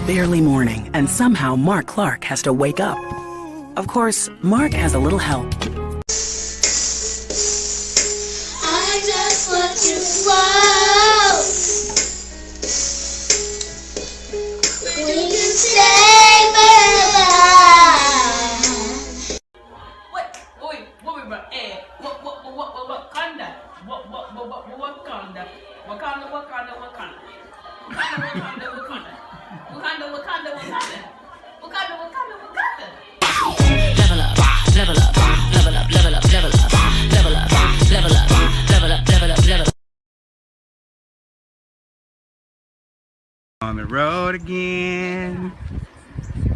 barely morning, and somehow Mark Clark has to wake up. Of course, Mark has a little help. I just want to flow. We can stay forever. What we about? Wakanda. Level up, level up, level up, level up, level up, level up, level up, level up, level up, level up. On the road again.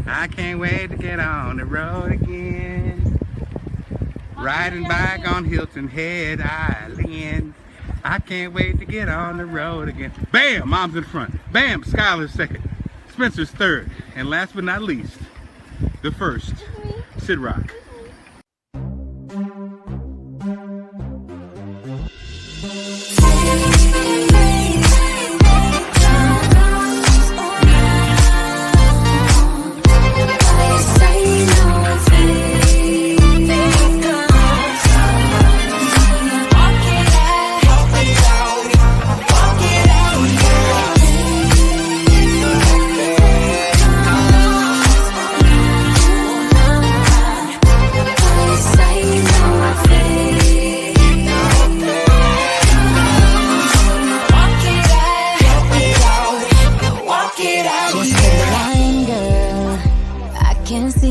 I can't wait to get on the road again. Riding back on Hilton Head Island. I can't wait to get on the road again. Bam! Mom's in front. Bam! Skylar's second. Spencer's third. And last but not least, the first, Sid Rock.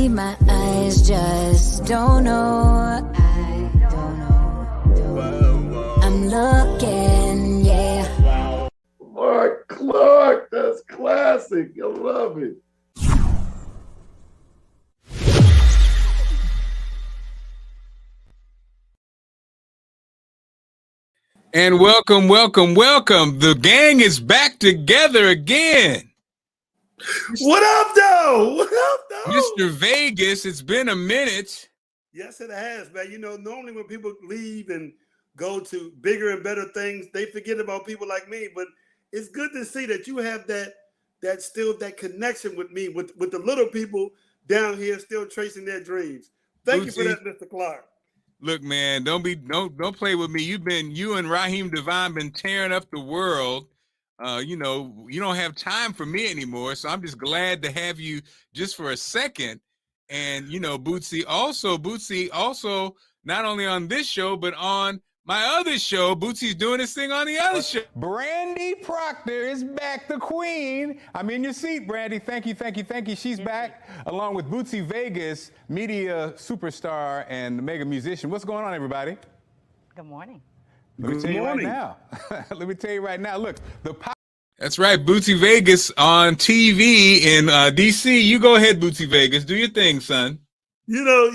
My eyes just don't know. I don't know. I'm looking, yeah. Marc Clark, that's classic. I love it. And welcome, welcome, welcome. The gang is back together again. What up, though? What up, though? Mr. Vegas, it's been a minute. Yes, it has, man. You know, normally when people leave and go to bigger and better things, they forget about people like me. But it's good to see that you have that connection with me, with the little people down here still tracing their dreams. Thank you for that, Mr. Clark. Look, man, don't play with me. You and Raheem Devine been tearing up the world. You know, you don't have time for me anymore, so I'm just glad to have you just for a second. And you know, Bootsy also not only on this show but on my other show. Bootsy's doing his thing on the other show. Brandy Proctor is back, the queen. I'm in your seat, Brandy. Thank you. She's back along with Bootsy Vegas, media superstar and mega musician. What's going on, everybody? Good morning. Let me tell you right now. Let me tell you right now. Look, That's right, Bootsy Vegas on TV in DC. You go ahead, Bootsy Vegas. Do your thing, son. You know.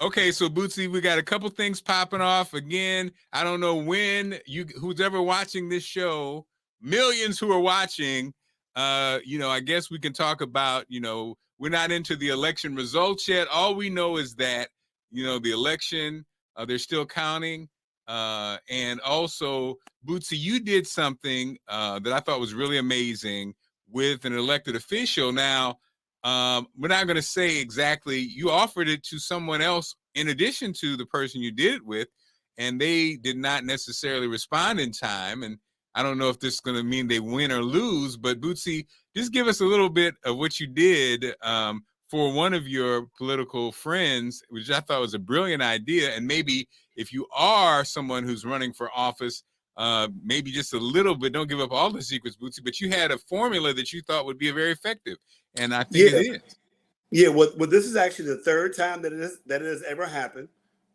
Okay, so Bootsy, we got a couple things popping off again. I don't know when who's ever watching this show, millions who are watching. You know, I guess we can talk about. You know, we're not into the election results yet. All we know is that you know the election. They're still counting. And also, Bootsy, you did something that I thought was really amazing with an elected official. Now, we're not going to say exactly. You offered it to someone else in addition to the person you did it with, and they did not necessarily respond in time. And I don't know if this is going to mean they win or lose, but Bootsy, just give us a little bit of what you did for one of your political friends, which I thought was a brilliant idea. And maybe if you are someone who's running for office, maybe just a little bit, don't give up all the secrets, Bootsy, but you had a formula that you thought would be very effective. And I think it is. Yeah, well, this is actually the third time that it has ever happened.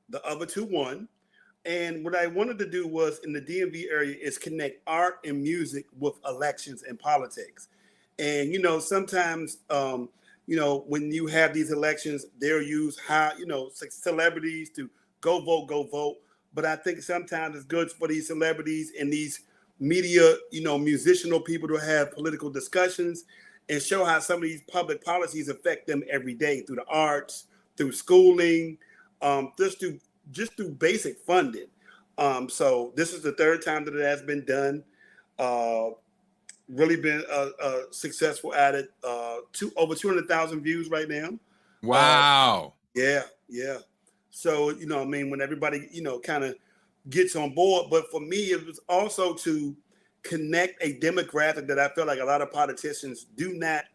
The other two won. And what I wanted to do was in the DMV area is connect art and music with elections and politics. And, you know, sometimes, you know, when you have these elections, they'll use celebrities to go vote. But I think sometimes it's good for these celebrities and these media, you know, musicianal people to have political discussions and show how some of these public policies affect them every day through the arts, through schooling, just through basic funding. So this is the third time that it has been done. Really been successful at it. Over 200,000 views right now. Wow. Yeah. So, I mean, when everybody, kind of gets on board, but for me, it was also to connect a demographic that I feel like a lot of politicians do not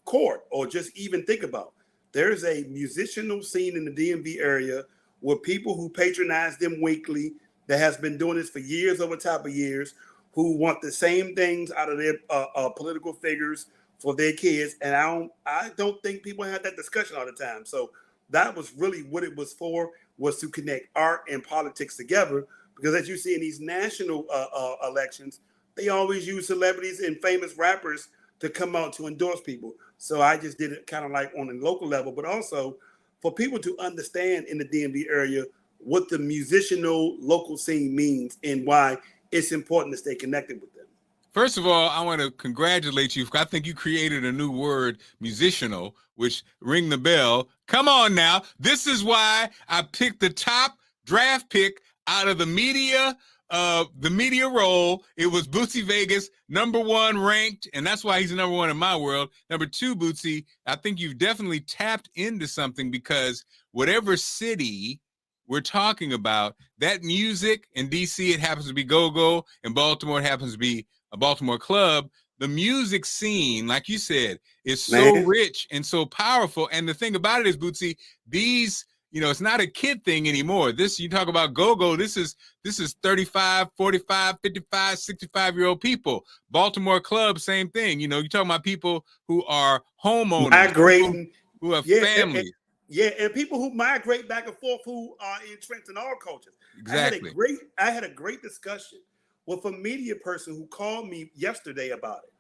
court or just even think about. There's a musicianal scene in the DMV area with people who patronize them weekly that has been doing this for years over top of years, who want the same things out of their political figures for their kids. And I don't think people have that discussion all the time. So that was really what it was for, was to connect art and politics together. Because as you see in these national elections, they always use celebrities and famous rappers to come out to endorse people. So I just did it kind of like on a local level, but also for people to understand in the DMV area what the musicianal local scene means and why it's important to stay connected with them. First of all, I want to congratulate you. I think you created a new word, musicianal, which ring the bell. Come on now. This is why I picked the top draft pick out of the media role. It was Bootsy Vegas, #1 ranked, and that's why he's #1 in my world. #2, Bootsy, I think you've definitely tapped into something, because whatever city we're talking about, that music in DC, it happens to be go-go. In Baltimore, it happens to be a Baltimore club. The music scene, like you said, is so rich and so powerful. And the thing about it is, Bootsy, these, it's not a kid thing anymore. This, you talk about go-go, this is 35, 45, 55, 65-year-old people. Baltimore club, same thing. You're talking about people who are homeowners, migrating, who have families. And people who migrate back and forth, who are entrenched in all cultures. Exactly. I had a great discussion with a media person who called me yesterday about it.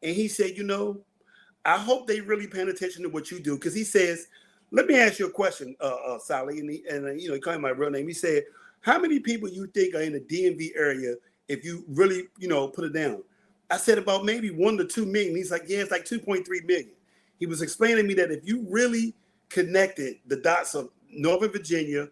And he said, I hope they really paying attention to what you do. Because he says, let me ask you a question, Sally. And he called me my real name. He said, how many people you think are in the DMV area if you really, put it down? I said about maybe 1 to 2 million. He's like, yeah, it's like 2.3 million. He was explaining to me that if you really connected the dots of Northern Virginia,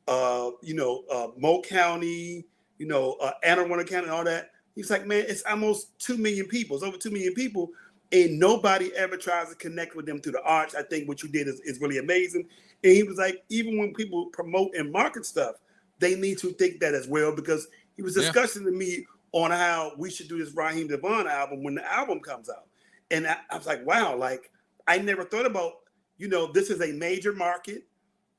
Moe County, Anne Arundel County, and all that. He's like, man, it's almost 2 million people. It's over 2 million people, and nobody ever tries to connect with them through the arts. I think what you did is really amazing. And he was like, even when people promote and market stuff, they need to think that as well, because he was discussing to me on how we should do this Raheem Devon album when the album comes out. And I was like, wow, like I never thought about, this is a major market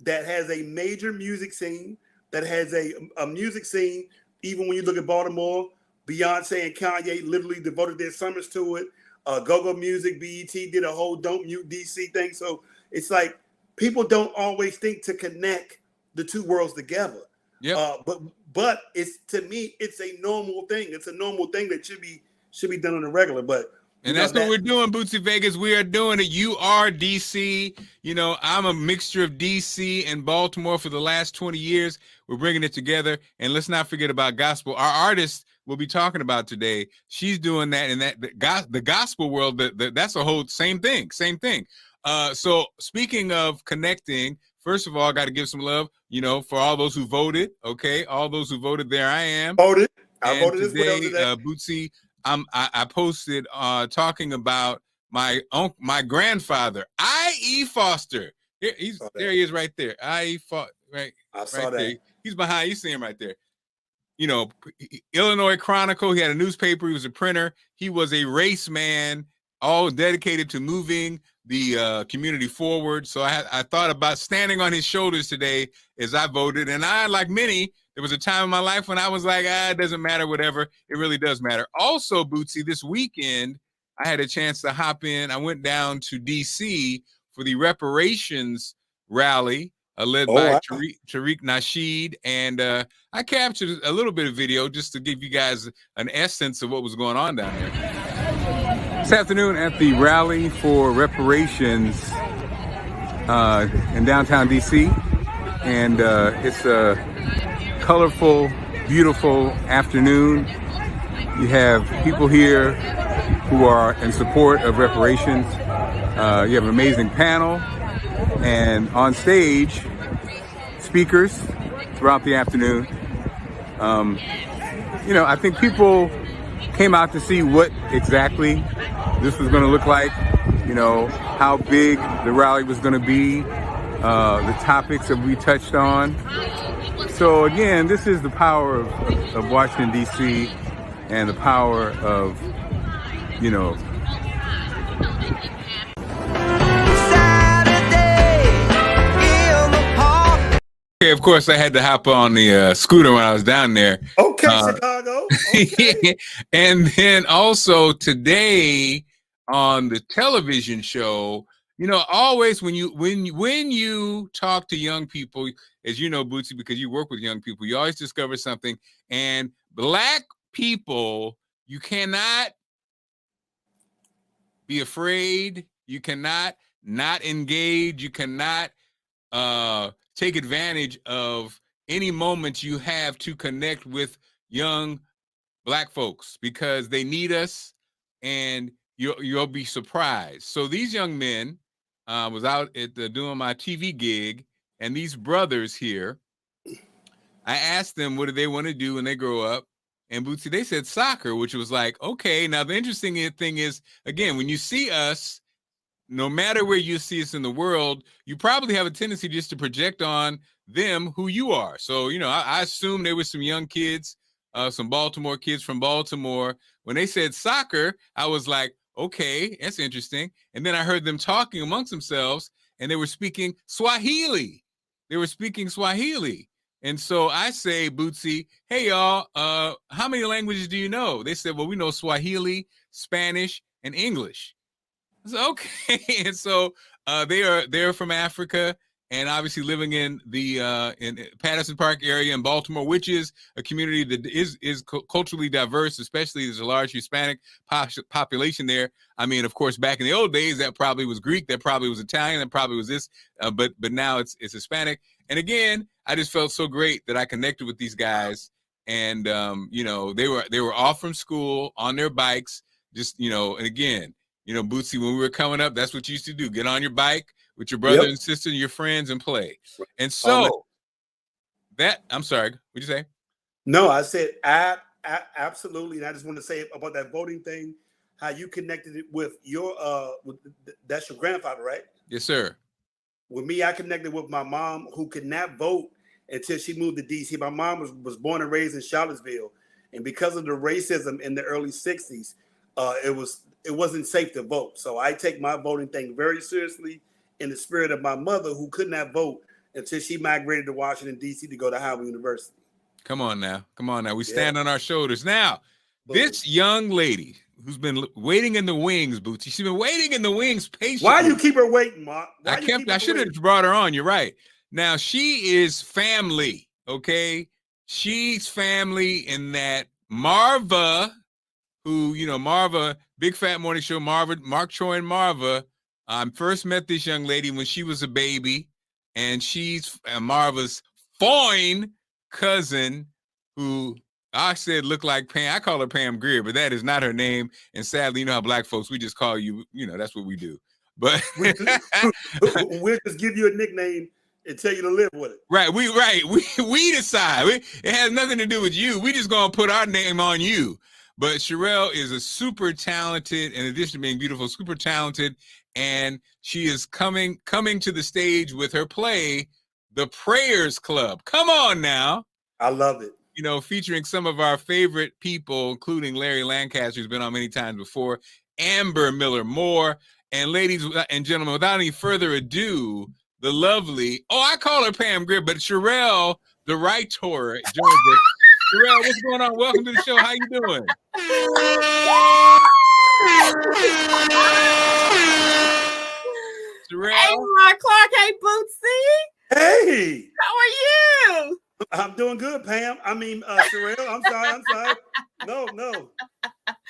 that has a major music scene, that has a music scene. Even when you look at Baltimore, Beyonce and Kanye literally devoted their summers to it. Go-Go Music, BET did a whole Don't Mute DC thing. So it's like people don't always think to connect the two worlds together. Yeah. But it's, to me, it's a normal thing. It's a normal thing that should be done on a regular. But and that's what we're doing, Bootsy Vegas. We are doing it. You are DC. I'm a mixture of DC and Baltimore for the last 20 years. We're bringing it together. And let's not forget about gospel. Our artist we'll be talking about today, she's doing that in the gospel world. That's a whole same thing. So speaking of connecting, first of all, I got to give some love, for all those who voted. Okay, all those who voted. There I am. Voted. I and voted today, as well today. Bootsy, I posted talking about my grandfather, I.E. Foster. There he is right there. I.E. Foster, right? I saw right that. There. He's behind. You see him right there. Illinois Chronicle. He had a newspaper. He was a printer. He was a race man, all dedicated to moving the community forward. So I thought about standing on his shoulders today as I voted. And I, like many, there was a time in my life when I was like, it doesn't matter, whatever. It really does matter. Also, Bootsy, this weekend, I had a chance to hop in. I went down to D.C. for the reparations rally led by Tariq Nasheed. And I captured a little bit of video just to give you guys an essence of what was going on down there. This afternoon at the rally for reparations in downtown D.C. And it's a colorful, beautiful afternoon. You have people here who are in support of reparations. You have an amazing panel, and on stage, speakers throughout the afternoon. I think people came out to see what exactly this was going to look like, you know, how big the rally was going to be, the topics that we touched on. So again, this is the power of Washington, D.C., and the power of, you know, okay, of course, I had to hop on the scooter when I was down there. Okay, Chicago. Okay. And then also today on the television show, you know, always when you talk to young people, as you know, Bootsy, because you work with young people, you always discover something. And Black people, you cannot be afraid. You cannot not engage. You cannot take advantage of any moments you have to connect with young Black folks, because they need us, and you'll be surprised. So these young men, was out at doing my TV gig, and these brothers here, I asked them what do they want to do when they grow up, and Bootsy, they said soccer, which was like, okay. Now the interesting thing is, again, when you see us, no matter where you see us in the world, you probably have a tendency just to project on them who you are. So, you know, I assume there were some young kids, some Baltimore kids from Baltimore. When they said soccer, I was like, okay, that's interesting. And then I heard them talking amongst themselves, and they were speaking Swahili. They were speaking Swahili. And so I say, Bootsy, hey, y'all, how many languages do you know? They said, well, we know Swahili, Spanish, and English. I said, okay. And so they're from Africa, and obviously living in the in Patterson Park area in Baltimore, which is a community that is culturally diverse, especially there's a large Hispanic population there. I mean, of course, back in the old days, that probably was Greek, that probably was Italian, that probably was this, but now it's Hispanic. And again, I just felt so great that I connected with these guys, and you know, they were off from school on their bikes, just, you know, and again, you know, Bootsy, when we were coming up, that's what you used to do. Get on your bike with your brother and sister and your friends and play. And so I'm sorry, what'd you say? No, I said absolutely. And I just want to say about that voting thing, how you connected it with your, that's your grandfather, right? Yes, sir. With me, I connected with my mom, who could not vote until she moved to D.C. My mom was born and raised in Charlottesville. And because of the racism in the early 60s, it wasn't safe to vote. So I take my voting thing very seriously, in the spirit of my mother, who could not vote until she migrated to Washington, D.C. to go to Howard University. Come on now. We stand on our shoulders. Now, this young lady who's been waiting in the wings, Bootsy, she's been waiting in the wings patiently. Why you keep her waiting, Mark? I should have brought her on. You're right. Now, she is family, okay? She's family in that Marva, who, you know, Marva, Big Fat Morning Show, Mark Troy and Marva. I first met this young lady when she was a baby, and she's Marva's fine cousin, who I said looked like Pam. I call her Pam Grier, but that is not her name. And sadly, you know how Black folks, we just call you, you know, that's what we do. But we'll just give you a nickname and tell you to live with it. Right. We decide. It has nothing to do with you. We just gonna put our name on you. But Sherelle is a super talented, in addition to being beautiful, super talented, and she is coming to the stage with her play, The Prayers Club. Come on now. I love it. You know, featuring some of our favorite people, including Larry Lancaster, who's been on many times before, Amber Miller Moore, and ladies and gentlemen, without any further ado, the lovely, I call her Pam Grier, but Sherelle, the writer, joins us. Sherelle, what's going on? Welcome to the show. How you doing? Sherelle. Hey, Mark Clark. Hey, Bootsy. Hey. How are you? I'm doing good, Pam. I mean, Sherelle. I'm sorry. No.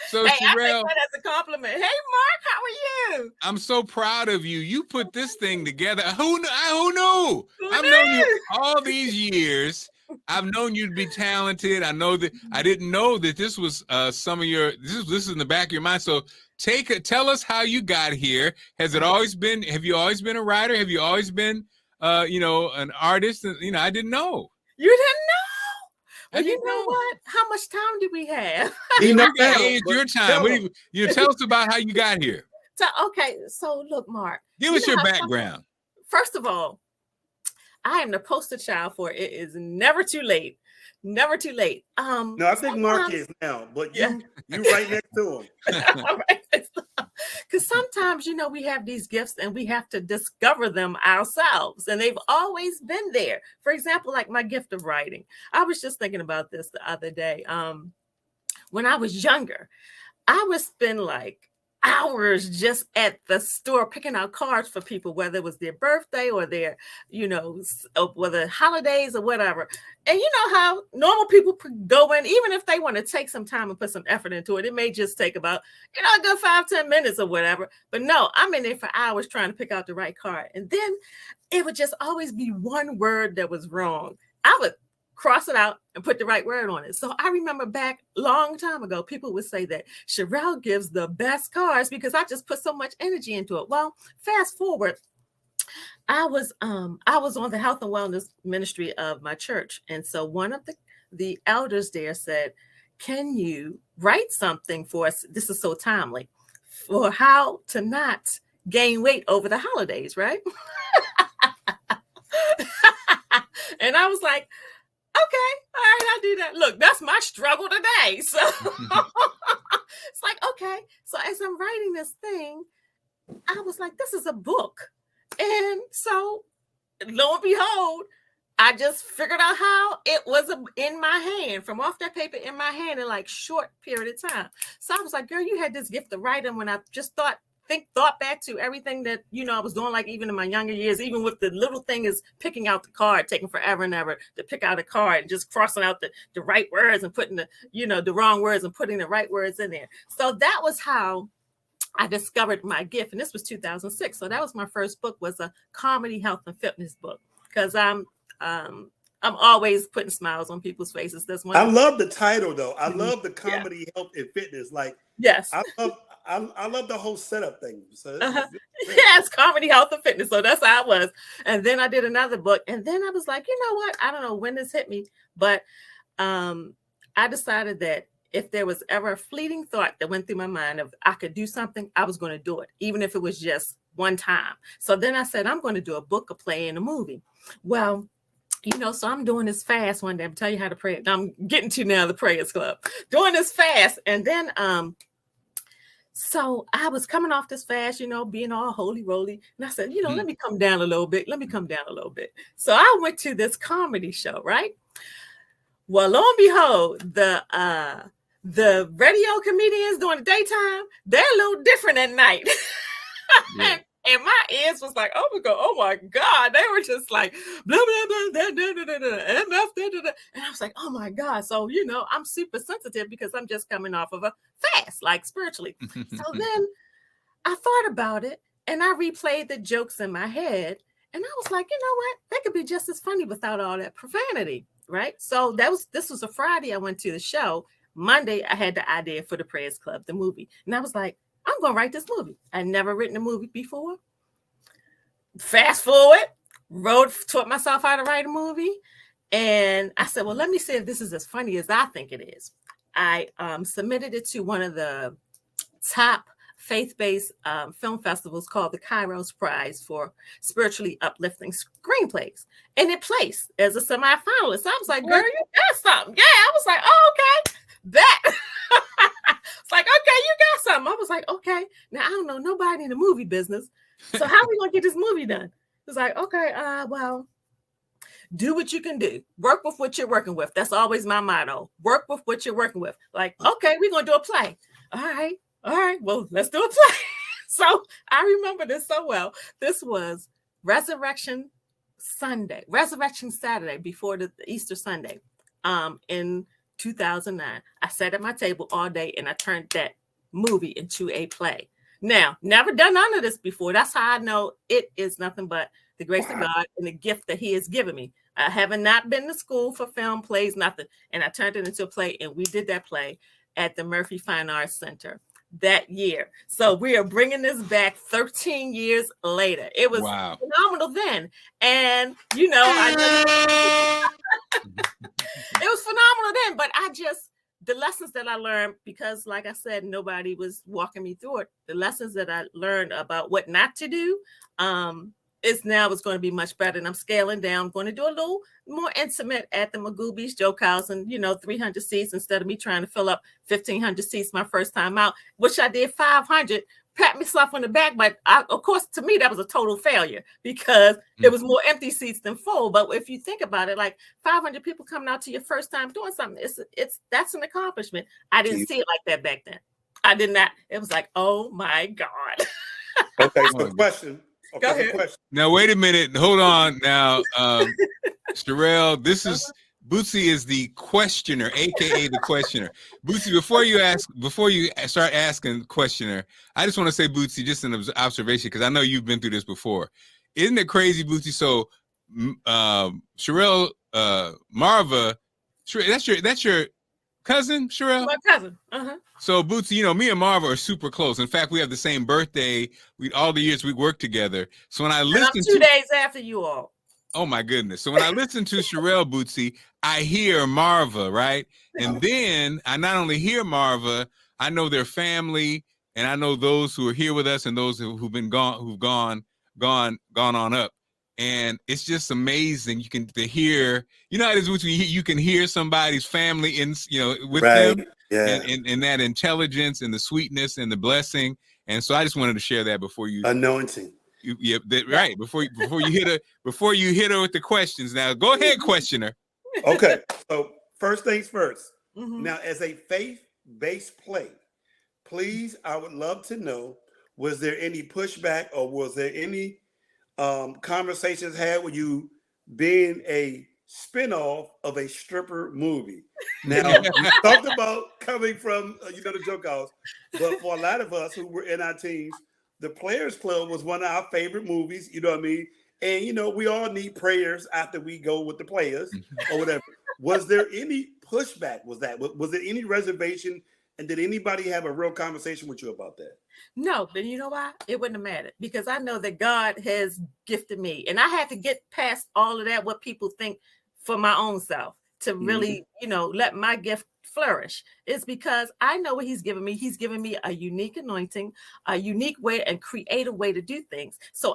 So, hey, Sherelle, I take that as a compliment. Hey, Mark, how are you? I'm so proud of you. You put this thing together. Who knew? I've knew? known you all these years. I've known you to be talented. I know that I didn't know that this was some of your. This is in the back of your mind. So tell us how you got here. Have you always been a writer? Have you always been, an artist? I didn't know. You didn't know? How do you know what? How much time do we have? He knows now, Hey, it's but your time. tell What do him. you tell us about how you got here. So, okay, so look, Mark. Give you us know your how background. First of all, I am the poster child for it is never too late. Never too late. No, I think Mark sometimes- is now, but Yeah. you right next to him. Because sometimes, you know, we have these gifts and we have to discover them ourselves, and they've always been there. For example, like my gift of writing. I was just thinking about this the other day. When I was younger, I would spend like hours just at the store picking out cards for people, whether it was their birthday or their, you know, whether holidays or whatever. And you know how normal people could go in, even if they want to take some time and put some effort into it, it may just take about, you know, a good 5-10 minutes or whatever. But no, I'm in there for hours trying to pick out the right card. And then it would just always be one word that was wrong. I would cross it out and put the right word on it. So I remember back a long time ago, people would say that Sherelle gives the best cards because I just put so much energy into it. Well, fast forward, I was on the health and wellness ministry of my church. And so one of the elders there said, can you write something for us? This is so timely for how to not gain weight over the holidays, right? And I was like, okay, all right, I'll do that. Look, that's my struggle today. So it's like, okay. So as I'm writing this thing, I was like, this is a book. And so lo and behold, I just figured out how it was in my hand, from off that paper in my hand in like short period of time. So I was like, girl, you had this gift of writing when I just thought back to everything that, you know, I was doing, like even in my younger years, even with the little thing is picking out the card, taking forever and ever to pick out a card and just crossing out the right words and putting the wrong words and putting the right words in there. So that was how I discovered my gift. And this was 2006. So that was my first book, was a comedy, health, and fitness book. Because I'm always putting smiles on people's faces. That's one. I love the title though. I love the comedy, health, and fitness. Like, yes, I love the whole setup thing. So yes, comedy, health, and fitness. So that's how I was. And then I did another book. And then I was like, you know what? I don't know when this hit me, but I decided that if there was ever a fleeting thought that went through my mind of I could do something, I was going to do it, even if it was just one time. So then I said, I'm going to do a book, a play, and a movie. Well, you know, so I'm doing this fast one day. I'm telling you how to pray. I'm getting to now the Prayers Club, doing this fast. And then, so I was coming off this fast, you know, being all holy roly. And I said, you know, let me come down a little bit. So I went to this comedy show, right? Well, lo and behold, the radio comedians during the daytime, they're a little different at night. Yeah. And my ears was like, oh my God. They were just like, blah, blah, blah, blah, blah, blah, blah, MF, blah, blah, blah. And I was like, oh my God. So, you know, I'm super sensitive because I'm just coming off of a fast, like spiritually. So then I thought about it and I replayed the jokes in my head. And I was like, you know what? They could be just as funny without all that profanity, right? So this was a Friday I went to the show. Monday, I had the idea for the Prayers Club, the movie. And I was like, I'm going to write this movie. I'd never written a movie before. Fast forward, taught myself how to write a movie. And I said, well, let me see if this is as funny as I think it is. I submitted it to one of the top faith-based film festivals called the Kairos Prize for Spiritually Uplifting Screenplays. And it placed as a semifinalist. So I was like, girl, you got something. Yeah, I was like, oh, okay, that. It's like, okay, you got something. I was like, okay. Now, I don't know nobody in the movie business. So how are we going to get this movie done? It's like, okay, well, do what you can do. Work with what you're working with. That's always my motto. Work with what you're working with. Like, okay, we're going to do a play. All right. Well, let's do a play. So I remember this so well. This was Resurrection Saturday before the Easter Sunday in 2009. I sat at my table all day and I turned that movie into a play. Now, never done none of this before. That's how I know it is nothing but the grace of God and the gift that he has given me. I haven't not been to school for film, plays, nothing. And I turned it into a play, and we did that play at the Murphy Fine Arts Center that year. So we are bringing this back 13 years later. It was phenomenal then. And, you know, was phenomenal then. But the lessons that I learned, because like I said, nobody was walking me through it. The lessons that I learned about what not to do, it's going to be much better. And I'm scaling down. I'm going to do a little more intimate at the Magoo Beach Joke House, and 300 seats instead of me trying to fill up 1,500 seats my first time out, which I did 500. Pat myself on the back, but of course, to me, that was a total failure because it was more empty seats than full. But if you think about it, like 500 people coming out to your first time doing something, that's an accomplishment. I didn't see it like that back then. I did not. It was like, oh my God. Okay, so question. Go ahead. Question. Now wait a minute. Hold on. Now, Sherelle, this is Bootsy is the questioner, aka the questioner. Bootsy, before you start asking questioner, I just want to say, Bootsy, just an observation, because I know you've been through this before. Isn't it crazy, Bootsy? So, Sherelle, Marva, that's your cousin, Sherelle? My cousin. Uh-huh. So, Bootsy, me and Marva are super close. In fact, we have the same birthday. All the years we worked together. So when I listen to 2 days after you all. Oh my goodness. So when I listen to Sherelle, Bootsy, I hear Marva, right? And then I not only hear Marva, I know their family, and I know those who are here with us and those who've gone on up. And it's just amazing. You can hear, how it is, Bootsy, you can hear somebody's family with them, and that intelligence and the sweetness and the blessing. And so I just wanted to share that before you anointing. Right. Before you hit her with the questions. Now go ahead, questioner. Okay. So first things first. Mm-hmm. Now, as a faith-based play, please, I would love to know, was there any pushback or was there any conversations had with you being a spinoff of a stripper movie? Now, we talked about coming from the Joke House, but for a lot of us who were in our teams, The Players Club was one of our favorite movies, you know what I mean? And, we all need prayers after we go with the players or whatever. Was there any pushback? Was there any reservation? And did anybody have a real conversation with you about that? No, but you know why? It wouldn't have mattered because I know that God has gifted me. And I had to get past all of that, what people think for my own self to really, let my gift flourish. It's because I know what he's given me. He's given me a unique anointing, a unique way and creative way to do things. So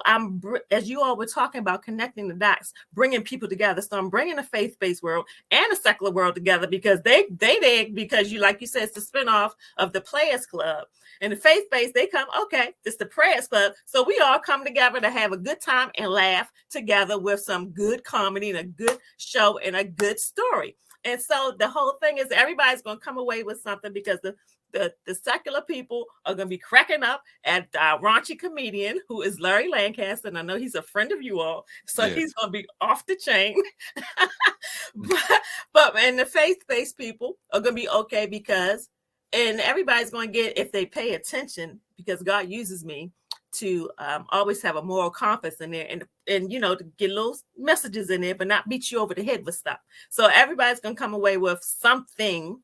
as you all were talking about connecting the dots, bringing people together. So I'm bringing a faith-based world and a secular world together because because like you said, it's the spinoff of the Players Club. And the faith-based, they come, okay, it's the Prayers Club. So we all come together to have a good time and laugh together with some good comedy and a good show and a good story. And so the whole thing is everybody's going to come away with something because the secular people are going to be cracking up at our raunchy comedian who is Larry Lancaster. And I know he's a friend of you all. So he's going to be off the chain. And the faith-based people are going to be okay and everybody's going to get, if they pay attention, because God uses me to always have a moral compass in there and to get little messages in there, but not beat you over the head with stuff. So everybody's going to come away with something,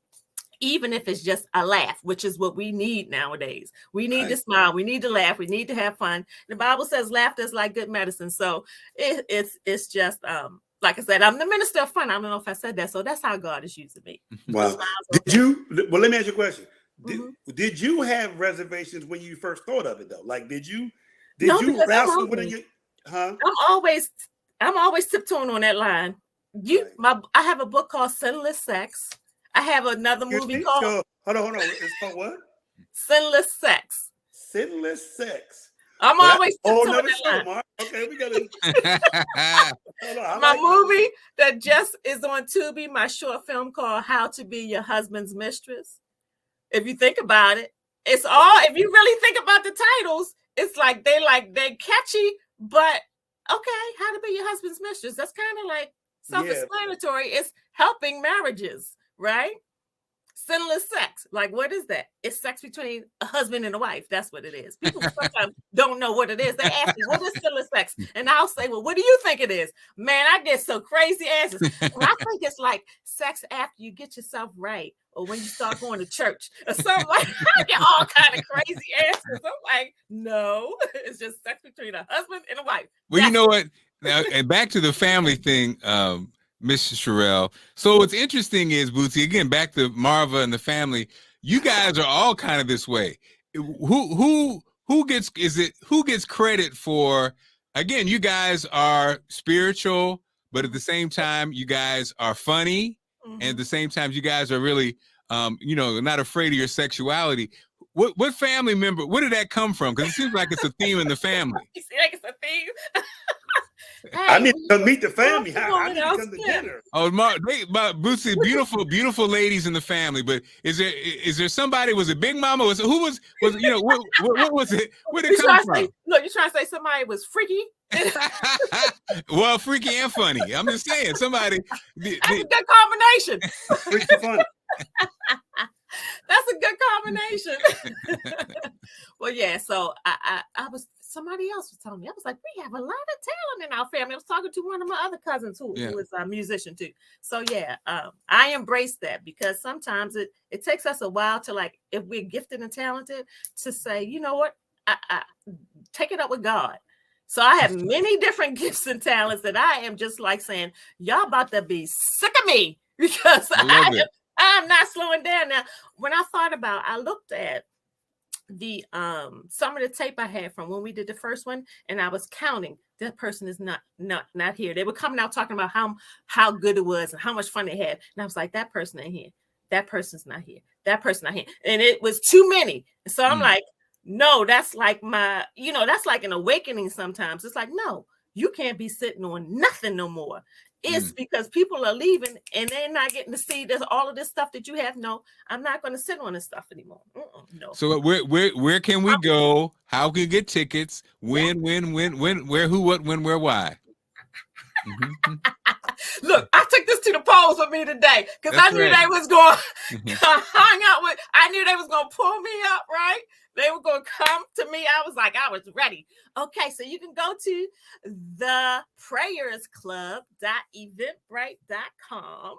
even if it's just a laugh, which is what we need nowadays. We need to smile. We need to laugh. We need to have fun. The Bible says laughter is like good medicine. So it's just, like I said, I'm the minister of fun. I don't know if I said that. So that's how God is using me. Wow. Let me ask you a question. Did you have reservations when you first thought of it though? Like, did you wrestle with it? Huh? I'm always tiptoeing on that line. I have a book called Sinless Sex. I have another movie called Hold on. It's called what? Sinless Sex. Sinless Sex. I'm always tiptoeing another that show, line. Mark. Okay, we gotta my movie that just is on Tubi, my short film called How to Be Your Husband's Mistress. If you think about it, it's all, if you really think about the titles, it's like they catchy, but okay, how to be your husband's mistress. That's kind of like self-explanatory. It's helping marriages, right? Sinless sex. Like, what is that? It's sex between a husband and a wife. That's what it is. People sometimes don't know what it is. They ask me, what is sinless sex? And I'll say, well, what do you think it is? Man, I get so crazy answers. And I think it's like sex after you get yourself right, or when you start going to church, or something like that. I get all kind of crazy answers. I'm like, no, it's just sex between a husband and a wife. Well, you know what? Now, and back to the family thing, Miss Sherelle. So what's interesting is, Bootsy, again, back to Marva and the family, you guys are all kind of this way. Who gets credit for, again, you guys are spiritual, but at the same time, you guys are funny, and at the same time, you guys are really not afraid of your sexuality. What family member, where did that come from? Because it seems like it's a theme in the family. You see, like it's a theme. I need to come meet the family. I need to come to dinner. Oh, Bootsy, beautiful ladies in the family. But is there somebody? Was it Big Mama? What was it? Where did it come from? Look, you trying to say somebody was freaky? Well, freaky and funny. I'm just saying somebody. That's a good combination. Freaky funny. That's a good combination. Well, yeah. So I was. Somebody else was telling me. I was like, we have a lot of talent in our family. I was talking to one of my other cousins who is a musician too. So yeah, I embrace that because sometimes it takes us a while to, like, if we're gifted and talented, to say, you know what, I take it up with God. So I have many different gifts and talents that I am just like saying, y'all about to be sick of me because I'm not slowing down. Now, when I looked at the some of the tape I had from when we did the first one, and I was counting, that person is not here. They were coming out talking about how good it was and how much fun they had, and I was like, that person ain't here, that person's not here, that person not here, and it was too many. So I'm like, no, that's like that's like an awakening. Sometimes it's like, no, you can't be sitting on nothing no more. It's because people are leaving and they're not getting to see this, all of this stuff that you have. No, I'm not going to sit on this stuff anymore. No. So where can we go? How can we get tickets? When, where, who, what, when, where, why? Look, I took this to the polls with me today because I knew they was going to hang out with. I knew they was going to pull me up, right? They were going to come to me. I was ready. Okay, so you can go to theprayersclub.eventbrite.com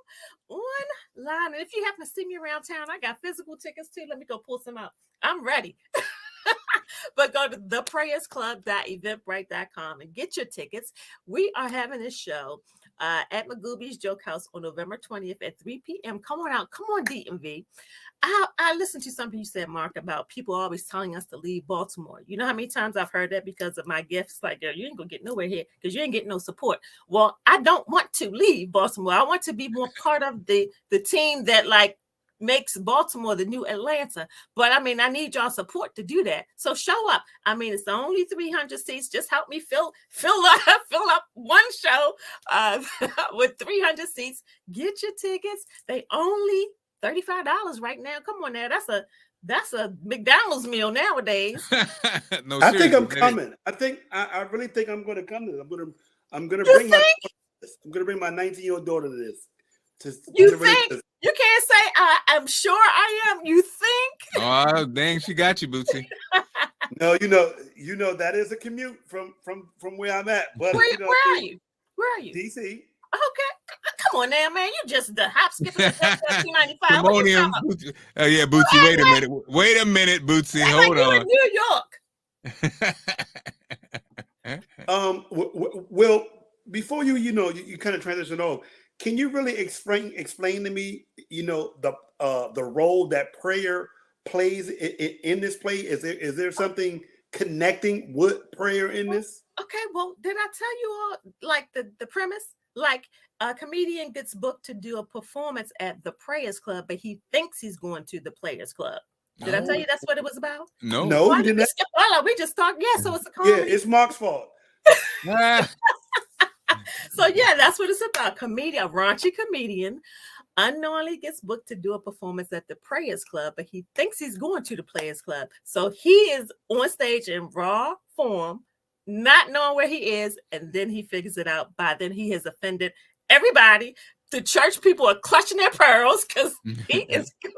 online. And if you happen to see me around town, I got physical tickets too. Let me go pull some out. I'm ready. But go to theprayersclub.eventbrite.com and get your tickets. We are having a show at Magooby's Joke House on November 20th at 3 p.m. Come on out. Come on, DMV. I listened to something you said, Mark, about people always telling us to leave Baltimore. You know how many times I've heard that because of my gifts? Like, you ain't gonna get nowhere here because you ain't getting no support. Well, I don't want to leave Baltimore. I want to be more part of the team that, like, makes Baltimore the new Atlanta. But I mean, I need y'all support to do that. So show up. I mean, it's only 300 seats. Just help me fill up one show with 300 seats. Get your tickets. They only $35 right now. Come on now. That's a McDonald's meal nowadays. No, I think I'm coming. I really think I'm going to come to this. I'm going to bring my 19-year-old daughter to this. You think? You can't say I'm sure I am. You think? Oh, dang, she got you, Bootsy. No, you know that is a commute from where I'm at. But where are you? Where are you? DC. Okay, come on now, man. You just the hop, skipping, 295. Yeah, Bootsy. Wait a minute, Bootsy. Hold on. In New York. Well, before you kind of transition on. Can you really explain to me, the role that prayer plays in this play? Is there something connecting with prayer in this? Okay, well, did I tell you all like the premise? Like, a comedian gets booked to do a performance at the Prayers Club, but he thinks he's going to the Players Club. Did I tell you that's what it was about? No, you didn't. We just talked. Yeah, so it's a comedy. Yeah, it's Mark's fault. So yeah, that's what it's about. A raunchy comedian unknowingly gets booked to do a performance at the Prayers Club, but he thinks he's going to the Players Club. So he is on stage in raw form, not knowing where he is, and then he figures it out. By then he has offended everybody. The church people are clutching their pearls because he is good.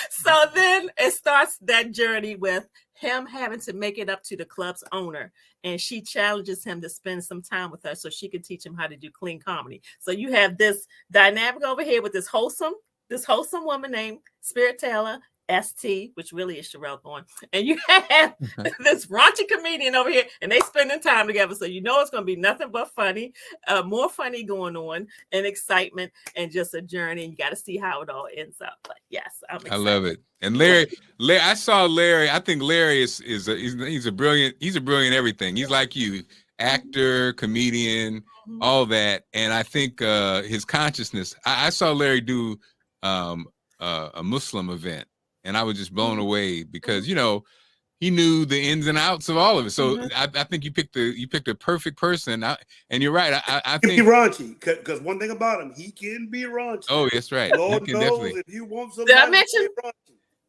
So then it starts that journey with him having to make it up to the club's owner, and she challenges him to spend some time with her so she can teach him how to do clean comedy. So you have this dynamic over here with this wholesome woman named Spirit Taylor ST, which really is Sherelle Thorne, and you have this raunchy comedian over here, and they spending time together. So you know it's going to be nothing but funny, more funny going on, and excitement, and just a journey. And you got to see how it all ends up. But yes, I'm excited. I love it. And Larry, I saw Larry. I think Larry he's a brilliant everything. He's like you, actor, comedian, all that. And I think his consciousness. I saw Larry do a Muslim event. And I was just blown away because, you know, he knew the ins and outs of all of it. So I think you picked a perfect person. And you're right. I think he can be raunchy because one thing about him, he can be raunchy. Oh, that's right. Lord knows definitely. if you want somebody.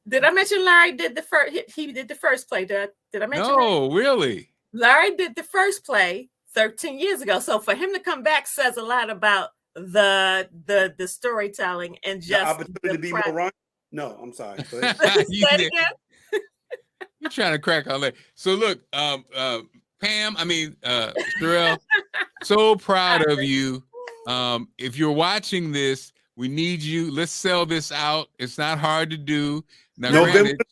Did I mention Larry did the first? He did the first play. Did I mention? No, really. Larry did the first play 13 years ago. So for him to come back says a lot about the storytelling and just the opportunity to be more raunchy. No, I'm sorry. Say it again. You're trying to crack all that. So look, Pam, Sherelle, so proud of you. If you're watching this, we need you. Let's sell this out. It's not hard to do. Now, November the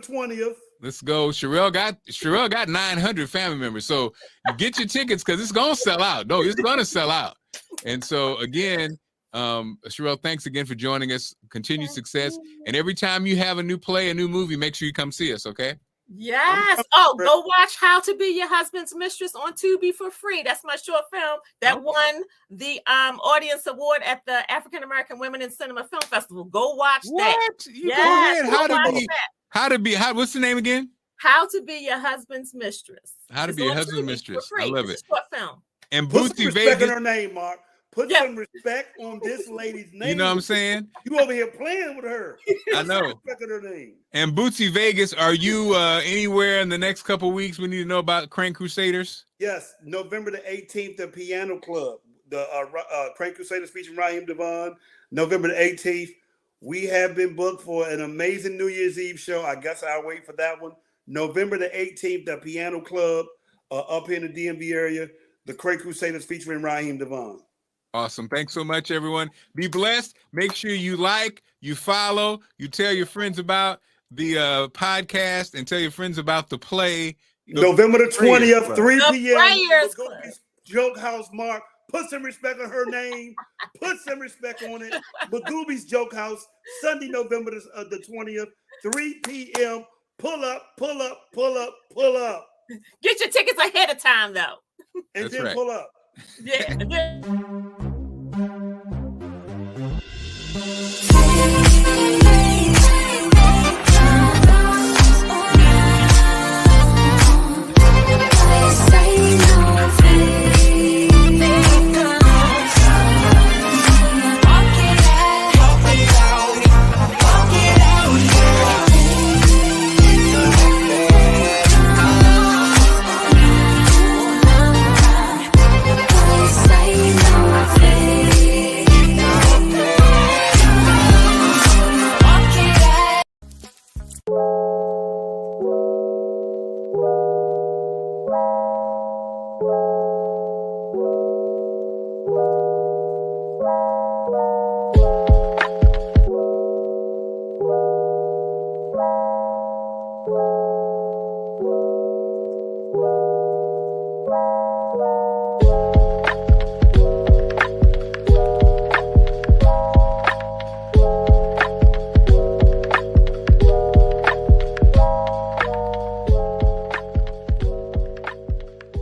20th. Let's go. Sherelle got 900 family members. So get your tickets because it's gonna sell out. No, it's gonna sell out. And so again, Sherelle, thanks again for joining us. Continued success. And every time you have a new play, a new movie, make sure you come see us, okay? Yes. Oh, go watch How to Be Your Husband's Mistress on Tubi for free. That's my short film that won the audience award at the African American Women in Cinema Film Festival. Go watch that. Yes. What's the name again? How to Be Your Husband's Mistress. How to Be Your Husband's Mistress. I love it. It's a short film. And Put Bootsy some respect Vegas. in her name, Mark. Put some respect on this lady's name. You know what I'm saying? You over here playing with her. I know. Respect in her name. And Bootsy Vegas, are you anywhere in the next couple of weeks? We need to know about Crank Crusaders. Yes, November the 18th, the Piano Club. The Crank Crusaders featuring Raheem Devon. November the 18th. We have been booked for an amazing New Year's Eve show. I guess I'll wait for that one. November the 18th, the Piano Club up here in the DMV area. The Crank Crusaders featuring Raheem Devon. Awesome. Thanks so much, everyone. Be blessed. Make sure you like, you follow, you tell your friends about the podcast and tell your friends about the play. November the 20th, 3 p.m. Club. Joke House, Mark. Put some respect on her name. Put some respect on it. Bagooby's Joke House, Sunday, November the 20th, 3 p.m. Pull up, pull up, pull up, pull up. Get your tickets ahead of time, though. And That's then right. pull up. Yeah.